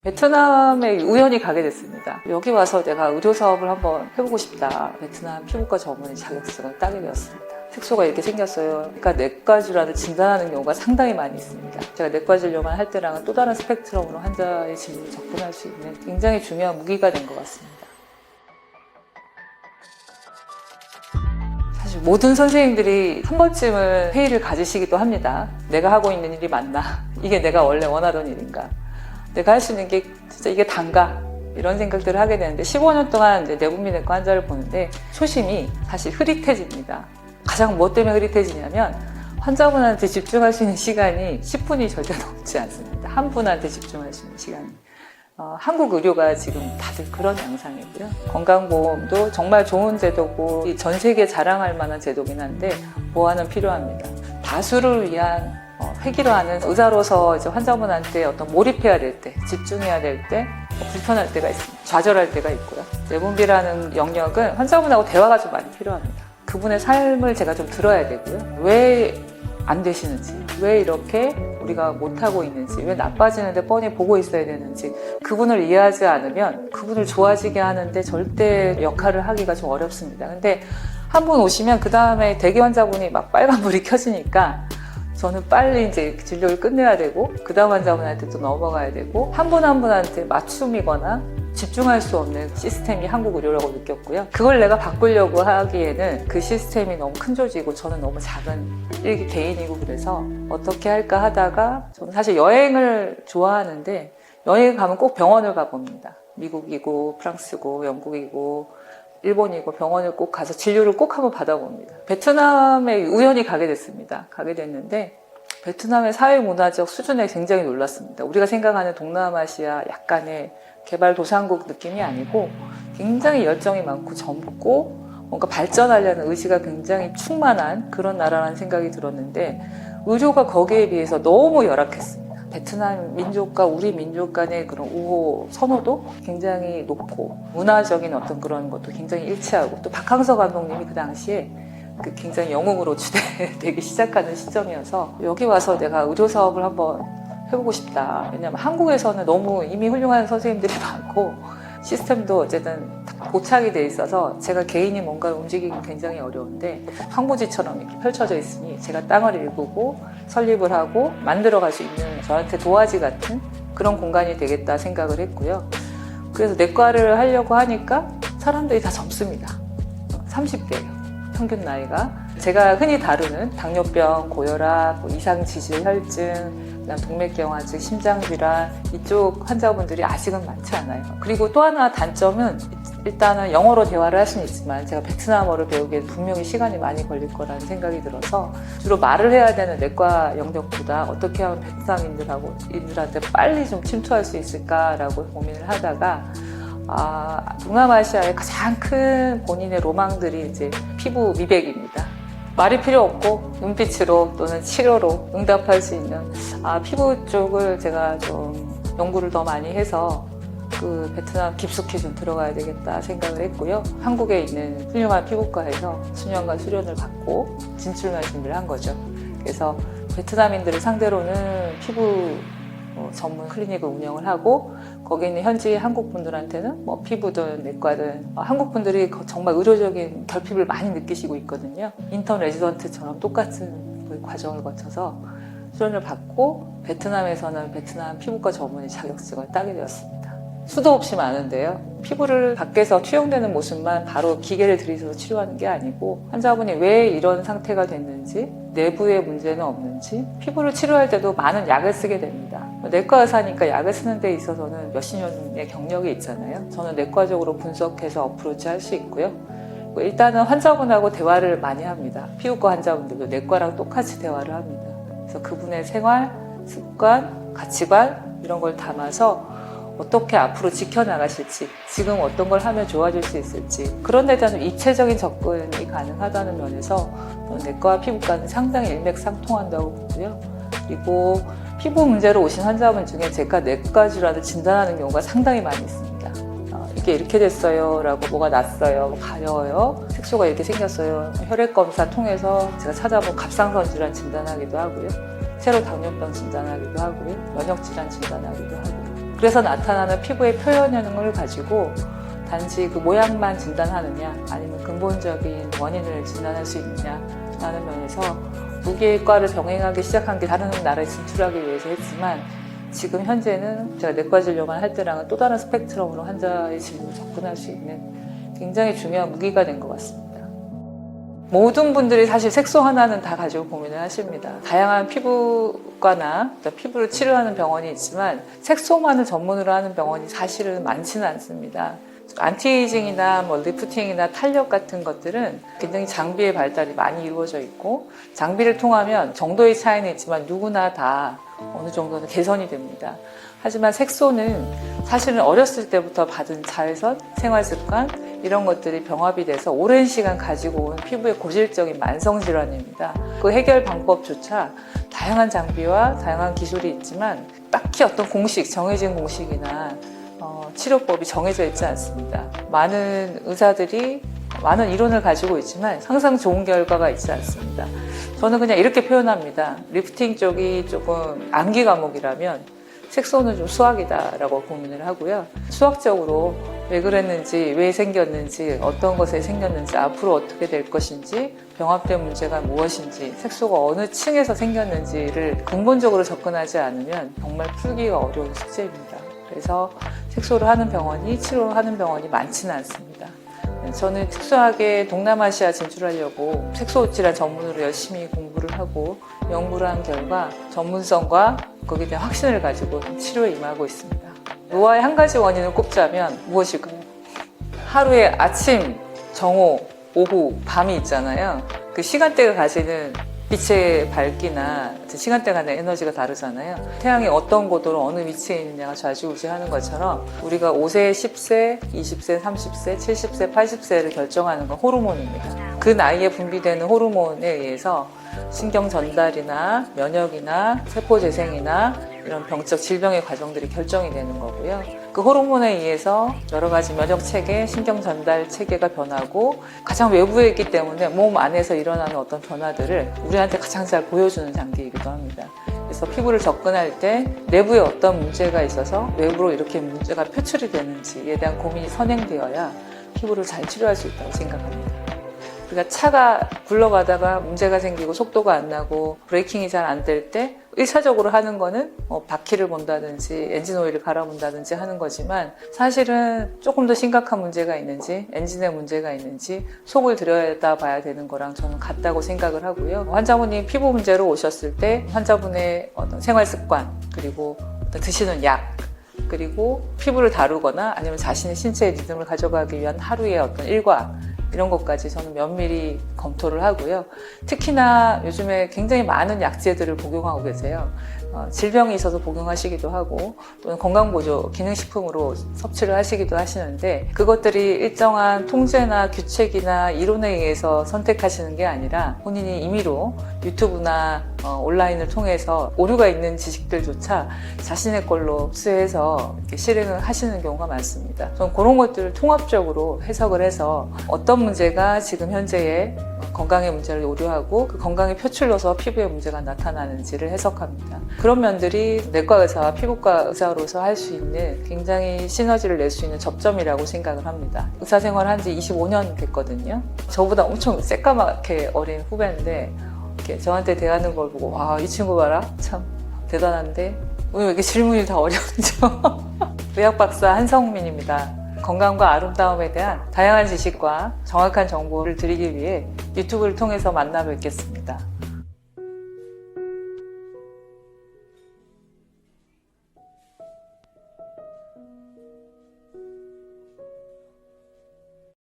베트남에 우연히 가게 됐습니다. 여기 와서 내가 의료 사업을 한번 해보고 싶다. 베트남 피부과 전문의 자격증을 따게 되었습니다. 색소가 이렇게 생겼어요. 그러니까 내과 질환을 진단하는 경우가 상당히 많이 있습니다. 제가 내과 진료만 할 때랑은 또 다른 스펙트럼으로 환자의 진료에 접근할 수 있는 굉장히 중요한 무기가 된 것 같습니다. 사실 모든 선생님들이 한 번쯤은 회의를 가지시기도 합니다. 내가 하고 있는 일이 맞나? 이게 내가 원래 원하던 일인가? 내가 할 수 있는 게 진짜 이게 단가? 이런 생각들을 하게 되는데 15년 동안 이제 내분비내과 환자를 보는데 초심이 사실 흐릿해집니다. 가장 뭐 때문에 흐릿해지냐면 환자분한테 집중할 수 있는 시간이 10분이 절대 넘지 않습니다. 한 분한테 집중할 수 있는 시간이. 한국 의료가 지금 다들 그런 양상이고요. 건강보험도 정말 좋은 제도고 전 세계 자랑할 만한 제도긴 한데 보완은 필요합니다. 다수를 위한 획일화하는 의사로서 이제 환자분한테 어떤 몰입해야 될 때, 집중해야 될 때 불편할 때가 있습니다. 좌절할 때가 있고요. 내분비라는 영역은 환자분하고 대화가 좀 많이 필요합니다. 그분의 삶을 제가 좀 들어야 되고요. 왜 안 되시는지, 왜 이렇게 우리가 못하고 있는지, 왜 나빠지는데 뻔히 보고 있어야 되는지 그분을 이해하지 않으면 그분을 좋아지게 하는데 절대 역할을 하기가 좀 어렵습니다. 근데 한 분 오시면 그 다음에 대기 환자분이 막 빨간불이 켜지니까 저는 빨리 이제 진료를 끝내야 되고 그 다음 환자분한테 또 넘어가야 되고 한 분 한 분한테 맞춤이거나 집중할 수 없는 시스템이 한국 의료라고 느꼈고요. 그걸 내가 바꾸려고 하기에는 그 시스템이 너무 큰 조직이고 저는 너무 작은 일기 개인이고 그래서 어떻게 할까 하다가 저는 사실 여행을 좋아하는데 여행 가면 꼭 병원을 가봅니다. 미국이고 프랑스고 영국이고 일본이고 병원을 꼭 가서 진료를 꼭 한번 받아봅니다. 베트남에 우연히 가게 됐습니다. 가게 됐는데 베트남의 사회문화적 수준에 굉장히 놀랐습니다. 우리가 생각하는 동남아시아 약간의 개발도상국 느낌이 아니고 굉장히 열정이 많고 젊고 뭔가 발전하려는 의지가 굉장히 충만한 그런 나라라는 생각이 들었는데 의료가 거기에 비해서 너무 열악했습니다. 베트남 민족과 우리 민족 간의 그런 우호 선호도 굉장히 높고 문화적인 어떤 그런 것도 굉장히 일치하고 또 박항서 감독님이 그 당시에 굉장히 영웅으로 주대되기 시작하는 시점이어서 여기 와서 내가 의료 사업을 한번 해보고 싶다. 왜냐하면 한국에서는 너무 이미 훌륭한 선생님들이 많고 시스템도 어쨌든 고착이 돼 있어서 제가 개인이 뭔가를 움직이기 굉장히 어려운데 황무지처럼 이렇게 펼쳐져 있으니 제가 땅을 일구고 설립을 하고 만들어갈 수 있는 저한테 도화지 같은 그런 공간이 되겠다 생각을 했고요. 그래서 내과를 하려고 하니까 사람들이 다 젊습니다. 30대예요. 평균 나이가. 제가 흔히 다루는 당뇨병, 고혈압, 이상지질 혈증, 그다음 동맥경화증, 심장질환 이쪽 환자분들이 아직은 많지 않아요. 그리고 또 하나 단점은 일단은 영어로 대화를 할 수는 있지만 제가 베트남어를 배우기엔 분명히 시간이 많이 걸릴 거라는 생각이 들어서 주로 말을 해야 되는 내과 영역보다 어떻게 하면 베트남인들한테 빨리 좀 침투할 수 있을까라고 고민을 하다가 동남아시아의 가장 큰 본인의 로망들이 이제 피부 미백입니다. 말이 필요 없고 눈빛으로 또는 치료로 응답할 수 있는 피부 쪽을 제가 좀 연구를 더 많이 해서 그 베트남 깊숙이 좀 들어가야 되겠다 생각을 했고요. 한국에 있는 훌륭한 피부과에서 수년간 수련을 받고 진출만 준비를 한 거죠. 그래서 베트남인들을 상대로는 피부 전문 클리닉을 운영을 하고 거기 있는 현지 한국 분들한테는 뭐 피부든 내과든 한국 분들이 정말 의료적인 결핍을 많이 느끼시고 있거든요. 인턴 레지던트처럼 똑같은 과정을 거쳐서 수련을 받고 베트남에서는 베트남 피부과 전문의 자격증을 따게 되었습니다. 수도 없이 많은데요. 피부를 밖에서 투영되는 모습만 바로 기계를 들이셔서 치료하는 게 아니고 환자분이 왜 이런 상태가 됐는지 내부에 문제는 없는지 피부를 치료할 때도 많은 약을 쓰게 됩니다. 내과 의사니까 약을 쓰는 데 있어서는 몇십 년의 경력이 있잖아요. 저는 내과적으로 분석해서 어프로치 할 수 있고요. 일단은 환자분하고 대화를 많이 합니다. 피부과 환자분들도 내과랑 똑같이 대화를 합니다. 그래서 그분의 생활, 습관, 가치관 이런 걸 담아서 어떻게 앞으로 지켜나가실지 지금 어떤 걸 하면 좋아질 수 있을지 그런 데 대한 입체적인 접근이 가능하다는 면에서 내과와 피부과는 상당히 일맥상통한다고 보고요. 그리고 피부 문제로 오신 환자분 중에 제가 내과 질환을 진단하는 경우가 상당히 많이 있습니다. 이게 이렇게 됐어요 라고 뭐가 났어요, 가려워요, 색소가 이렇게 생겼어요. 혈액검사 통해서 제가 찾아본 갑상선 질환 진단하기도 하고요. 새로 당뇨병 진단하기도 하고요. 면역질환 진단하기도 하고요. 그래서 나타나는 피부의 표현형을 가지고 단지 그 모양만 진단하느냐 아니면 근본적인 원인을 진단할 수 있느냐 라는 면에서 두 개의 과를 병행하기 시작한 게 다른 나라에 진출하기 위해서 했지만 지금 현재는 제가 내과 진료만 할 때랑은 또 다른 스펙트럼으로 환자의 진료를 접근할 수 있는 굉장히 중요한 무기가 된 것 같습니다. 모든 분들이 사실 색소 하나는 다 가지고 고민을 하십니다. 다양한 피부과나 피부를 치료하는 병원이 있지만 색소만을 전문으로 하는 병원이 사실은 많지는 않습니다. 안티에이징이나 리프팅이나 탄력 같은 것들은 굉장히 장비의 발달이 많이 이루어져 있고 장비를 통하면 정도의 차이는 있지만 누구나 다 어느 정도는 개선이 됩니다. 하지만 색소는 사실은 어렸을 때부터 받은 자외선, 생활습관 이런 것들이 병합이 돼서 오랜 시간 가지고 온 피부의 고질적인 만성질환입니다. 그 해결 방법조차 다양한 장비와 다양한 기술이 있지만 딱히 어떤 정해진 공식이나 치료법이 정해져 있지 않습니다. 많은 의사들이 많은 이론을 가지고 있지만 항상 좋은 결과가 있지 않습니다. 저는 그냥 이렇게 표현합니다. 리프팅 쪽이 조금 암기 과목이라면 색소는 좀 수학이다라고 고민을 하고요. 수학적으로 왜 그랬는지, 왜 생겼는지, 어떤 것에 생겼는지, 앞으로 어떻게 될 것인지, 병합된 문제가 무엇인지, 색소가 어느 층에서 생겼는지를 근본적으로 접근하지 않으면 정말 풀기가 어려운 숙제입니다. 그래서 색소를 하는 병원이, 치료를 하는 병원이 많지는 않습니다. 저는 특수하게 동남아시아 진출하려고 색소 질환 전문으로 열심히 공부를 하고 연구를 한 결과 전문성과 거기에 대한 확신을 가지고 치료에 임하고 있습니다. 노화의 한 가지 원인을 꼽자면 무엇일까요? 하루에 아침, 정오, 오후, 밤이 있잖아요. 그 시간대가 가지는 빛의 밝기나 시간대가 내 에너지가 다르잖아요. 태양이 어떤 고도로 어느 위치에 있느냐가 좌지우지하는 것처럼 우리가 5세, 10세, 20세, 30세, 70세, 80세를 결정하는 건 호르몬입니다. 그 나이에 분비되는 호르몬에 의해서 신경 전달이나 면역이나 세포 재생이나 이런 병적 질병의 과정들이 결정이 되는 거고요. 그 호르몬에 의해서 여러 가지 면역 체계, 신경 전달 체계가 변하고 가장 외부에 있기 때문에 몸 안에서 일어나는 어떤 변화들을 우리한테 가장 잘 보여주는 장기이기도 합니다. 그래서 피부를 접근할 때 내부에 어떤 문제가 있어서 외부로 이렇게 문제가 표출이 되는지에 대한 고민이 선행되어야 피부를 잘 치료할 수 있다고 생각합니다. 우리가 차가 굴러가다가 문제가 생기고 속도가 안 나고 브레이킹이 잘 안 될 때 1차적으로 하는 거는 바퀴를 본다든지 엔진 오일을 갈아본다든지 하는 거지만 사실은 조금 더 심각한 문제가 있는지 엔진에 문제가 있는지 속을 들여다봐야 되는 거랑 저는 같다고 생각을 하고요. 환자분이 피부 문제로 오셨을 때 환자분의 어떤 생활 습관 그리고 어떤 드시는 약 그리고 피부를 다루거나 아니면 자신의 신체의 리듬을 가져가기 위한 하루의 어떤 일과 이런 것까지 저는 면밀히 검토를 하고요. 특히나 요즘에 굉장히 많은 약제들을 복용하고 계세요. 질병이 있어서 복용하시기도 하고 또는 건강보조 기능식품으로 섭취를 하시기도 하시는데 그것들이 일정한 통제나 규칙이나 이론에 의해서 선택하시는 게 아니라 본인이 임의로 유튜브나 온라인을 통해서 오류가 있는 지식들조차 자신의 걸로 흡수해서 이렇게 실행을 하시는 경우가 많습니다. 저는 그런 것들을 통합적으로 해석을 해서 어떤 문제가 지금 현재의 건강의 문제를 오류하고 그 건강의 표출로서 피부에 문제가 나타나는지를 해석합니다. 그런 면들이 내과 의사와 피부과 의사로서 할 수 있는 굉장히 시너지를 낼 수 있는 접점이라고 생각을 합니다. 의사 생활 한 지 25년 됐거든요. 저보다 엄청 새까맣게 어린 후배인데 이렇게 저한테 대하는 걸 보고 와, 이 친구 봐라 참 대단한데 오늘 왜 이렇게 질문이 다 어렵죠? 의학 박사 한성민입니다. 건강과 아름다움에 대한 다양한 지식과 정확한 정보를 드리기 위해 유튜브를 통해서 만나 뵙겠습니다.